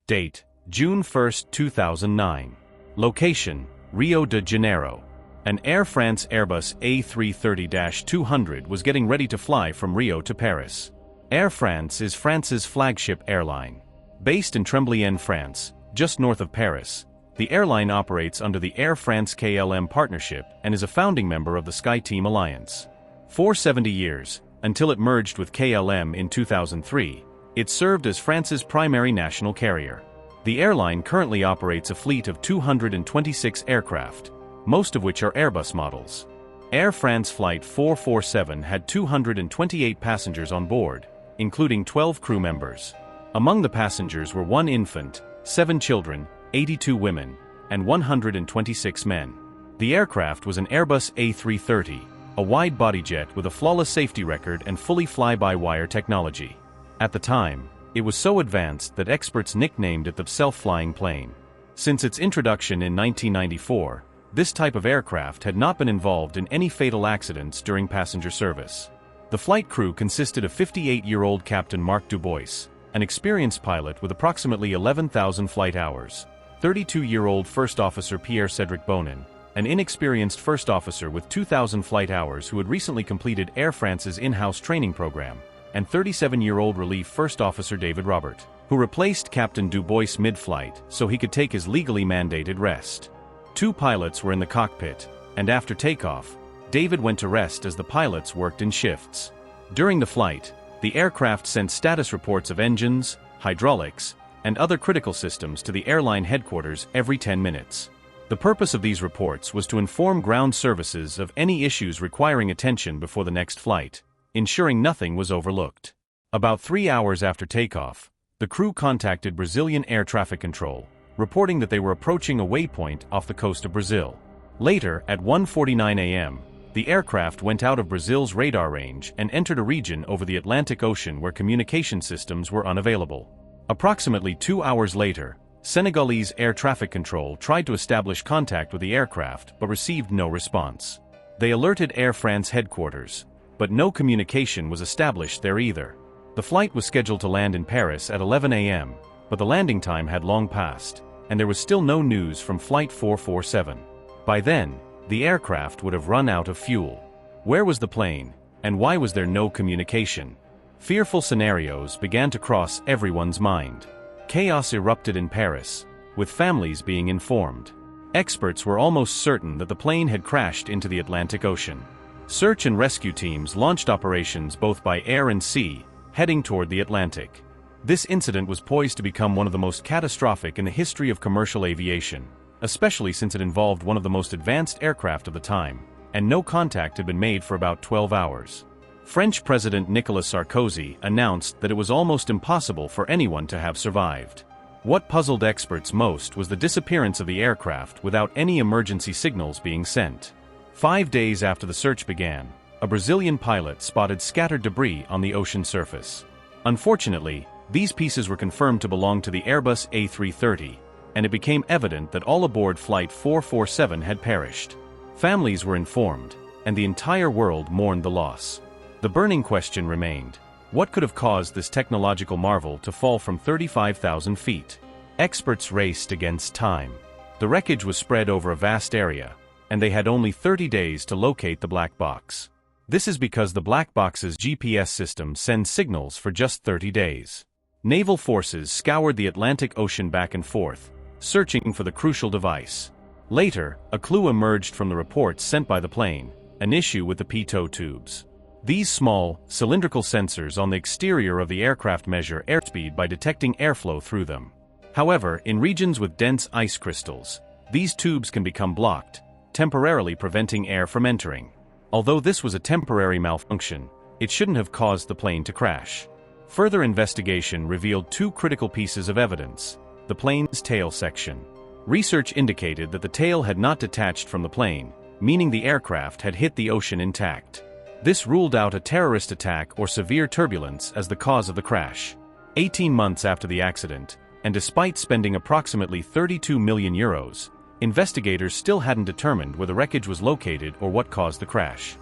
Date: June 1, 2009. Location: Rio de Janeiro. An Air France Airbus A330-200 was getting ready to fly from Rio to Paris. Air France is France's flagship airline. Based in Tremblay, France, just north of Paris, the airline operates under the Air France-KLM partnership and is a founding member of the SkyTeam Alliance. For 70 years, until it merged with KLM in 2003, it served as France's primary national carrier. The airline currently operates a fleet of 226 aircraft, most of which are Airbus models. Air France Flight 447 had 228 passengers on board, including 12 crew members. Among the passengers were 1 infant, 7 children, 82 women, and 126 men. The aircraft was an Airbus A330, a wide-body jet with a flawless safety record and fully fly-by-wire technology. At the time, it was so advanced that experts nicknamed it the self-flying plane. Since its introduction in 1994, this type of aircraft had not been involved in any fatal accidents during passenger service. The flight crew consisted of 58-year-old Captain Marc Dubois, an experienced pilot with approximately 11,000 flight hours, 32-year-old First Officer Pierre-Cédric Bonin, an inexperienced First Officer with 2,000 flight hours who had recently completed Air France's in-house training program, and 37-year-old Relief First Officer David Robert, who replaced Captain Dubois mid-flight so he could take his legally mandated rest. 2 pilots were in the cockpit, and after takeoff, David went to rest as the pilots worked in shifts. During the flight, the aircraft sent status reports of engines, hydraulics, and other critical systems to the airline headquarters every 10 minutes. The purpose of these reports was to inform ground services of any issues requiring attention before the next flight, ensuring nothing was overlooked. About 3 hours after takeoff, the crew contacted Brazilian Air Traffic Control, reporting that they were approaching a waypoint off the coast of Brazil. Later, at 1:49 a.m., the aircraft went out of Brazil's radar range and entered a region over the Atlantic Ocean where communication systems were unavailable. Approximately 2 hours later, Senegalese Air Traffic Control tried to establish contact with the aircraft but received no response. They alerted Air France headquarters, but no communication was established there either. The flight was scheduled to land in Paris at 11 a.m., but the landing time had long passed, and there was still no news from Flight 447. By then, the aircraft would have run out of fuel. Where was the plane, and why was there no communication? Fearful scenarios began to cross everyone's mind. Chaos erupted in Paris, with families being informed. Experts were almost certain that the plane had crashed into the Atlantic Ocean. Search and rescue teams launched operations both by air and sea, heading toward the Atlantic. This incident was poised to become one of the most catastrophic in the history of commercial aviation, especially since it involved one of the most advanced aircraft of the time, and no contact had been made for about 12 hours. French President Nicolas Sarkozy announced that it was almost impossible for anyone to have survived. What puzzled experts most was the disappearance of the aircraft without any emergency signals being sent. 5 days after the search began, a Brazilian pilot spotted scattered debris on the ocean surface. Unfortunately, these pieces were confirmed to belong to the Airbus A330, and it became evident that all aboard Flight 447 had perished. Families were informed, and the entire world mourned the loss. The burning question remained: what could have caused this technological marvel to fall from 35,000 feet? Experts raced against time. The wreckage was spread over a vast area, and they had only 30 days to locate the black box. This is because the black box's GPS system sends signals for just 30 days. Naval forces scoured the Atlantic Ocean back and forth, searching for the crucial device. Later, a clue emerged from the reports sent by the plane: an issue with the pitot tubes. These small, cylindrical sensors on the exterior of the aircraft measure airspeed by detecting airflow through them. However, in regions with dense ice crystals, these tubes can become blocked, temporarily preventing air from entering. Although this was a temporary malfunction, it shouldn't have caused the plane to crash. Further investigation revealed 2 critical pieces of evidence: the plane's tail section. Research indicated that the tail had not detached from the plane, meaning the aircraft had hit the ocean intact. This ruled out a terrorist attack or severe turbulence as the cause of the crash. 18 months after the accident, and despite spending approximately €32 million, investigators still hadn't determined where the wreckage was located or what caused the crash.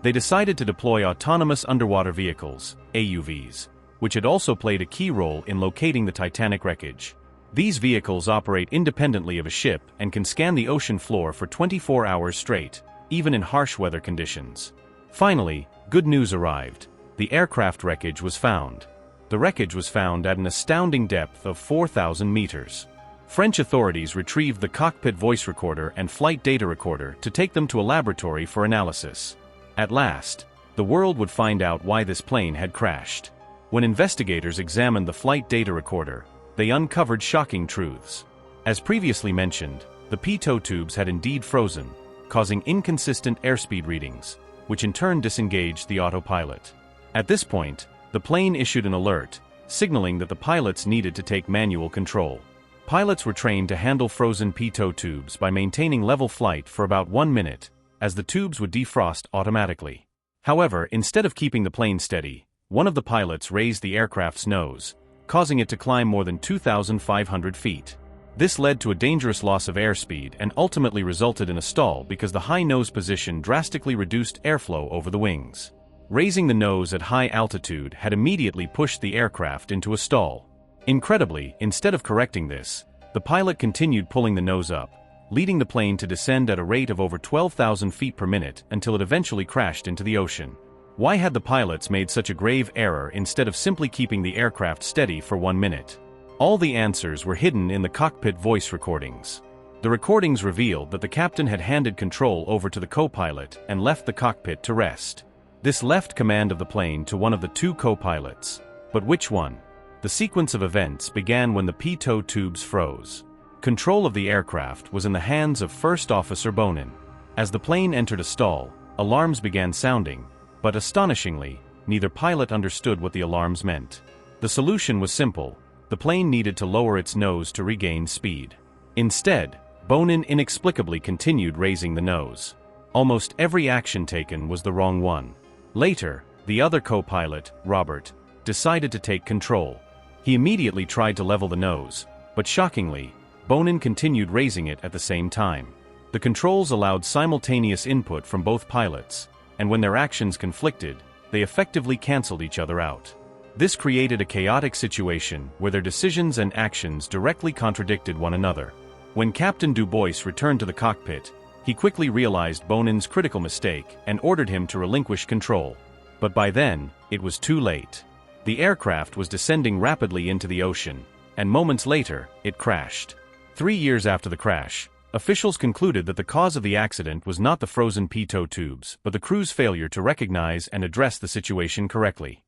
They decided to deploy autonomous underwater vehicles, AUVs. which had also played a key role in locating the Titanic wreckage. These vehicles operate independently of a ship and can scan the ocean floor for 24 hours straight, even in harsh weather conditions. Finally, good news arrived. The aircraft wreckage was found. The wreckage was found at an astounding depth of 4,000 meters. French authorities retrieved the cockpit voice recorder and flight data recorder to take them to a laboratory for analysis. At last, the world would find out why this plane had crashed. When investigators examined the flight data recorder, they uncovered shocking truths. As previously mentioned, the pitot tubes had indeed frozen, causing inconsistent airspeed readings, which in turn disengaged the autopilot. At this point, the plane issued an alert, signaling that the pilots needed to take manual control. Pilots were trained to handle frozen pitot tubes by maintaining level flight for about 1 minute, as the tubes would defrost automatically. However, instead of keeping the plane steady, one of the pilots raised the aircraft's nose, causing it to climb more than 2,500 feet. This led to a dangerous loss of airspeed and ultimately resulted in a stall because the high nose position drastically reduced airflow over the wings. Raising the nose at high altitude had immediately pushed the aircraft into a stall. Incredibly, instead of correcting this, the pilot continued pulling the nose up, leading the plane to descend at a rate of over 12,000 feet per minute until it eventually crashed into the ocean. Why had the pilots made such a grave error instead of simply keeping the aircraft steady for 1 minute? All the answers were hidden in the cockpit voice recordings. The recordings revealed that the captain had handed control over to the co-pilot and left the cockpit to rest. This left command of the plane to one of the 2 co-pilots. But which one? The sequence of events began when the pitot tubes froze. Control of the aircraft was in the hands of First Officer Bonin. As the plane entered a stall, alarms began sounding, but astonishingly, neither pilot understood what the alarms meant. The solution was simple: the plane needed to lower its nose to regain speed. Instead, Bonin inexplicably continued raising the nose. Almost every action taken was the wrong one. Later, the other co-pilot, Robert, decided to take control. He immediately tried to level the nose, but shockingly, Bonin continued raising it at the same time. The controls allowed simultaneous input from both pilots, and when their actions conflicted, they effectively canceled each other out. This created a chaotic situation where their decisions and actions directly contradicted one another. When Captain Dubois returned to the cockpit, he quickly realized Bonin's critical mistake and ordered him to relinquish control. But by then, it was too late. The aircraft was descending rapidly into the ocean, and moments later, it crashed. 3 years after the crash, officials concluded that the cause of the accident was not the frozen pitot tubes, but the crew's failure to recognize and address the situation correctly.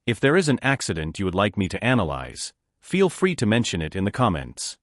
If there is an accident you would like me to analyze, feel free to mention it in the comments.